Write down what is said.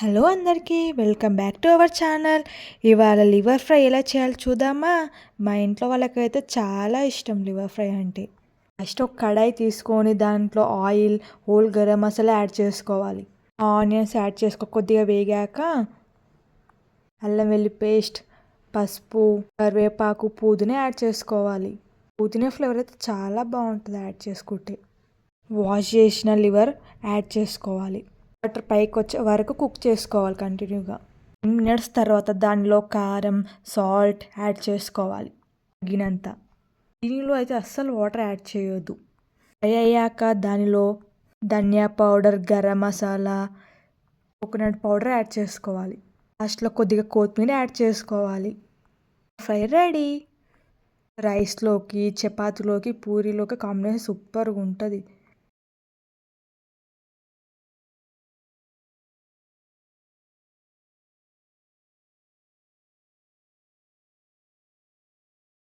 Hello అందరికీ welcome back to our channel. ఇవాళ liver fry ఎలా చేయాలో చూద్దామా? మా ఇంట్లో వాళ్ళకైతే చాలా ఇష్టం లివర్ ఫ్రై అంటే. ఫస్ట్ ఒక కడాయి తీసుకొని దాంట్లో oil, whole garam masala add చేసుకోవాలి. ఆనియన్స్ యాడ్ కొద్దిగా వేగాక అల్లం వెల్లి పేస్ట్, పసుపు, కరివేపాకు, పుదీనా యాడ్ చేసుకోవాలి. పుదీనా ఫ్లేవర్ అయితే చాలా బాగుంటుంది యాడ్ చేసుకుంటే. వాష్ చేసిన లివర్ యాడ్ చేసుకోవాలి. వాటర్ పైకి వచ్చే వరకు కుక్ చేసుకోవాలి కంటిన్యూగా. 10 మినిట్స్ తర్వాత దానిలో కారం, సాల్ట్ యాడ్ చేసుకోవాలి తగినంత. దీనిలో అయితే అస్సలు వాటర్ యాడ్ చేయొద్దు. ఫ్రై అయ్యాక దానిలో ధనియా powder, garam masala, coconut powder add చేసుకోవాలి. లాస్ట్లో కొద్దిగా కొత్తిమీర యాడ్ చేసుకోవాలి. Fry ready. రైస్లోకి, చపాతీలోకి, పూరీలోకి కాంబినేషన్ సూపర్గా ఉంటుంది.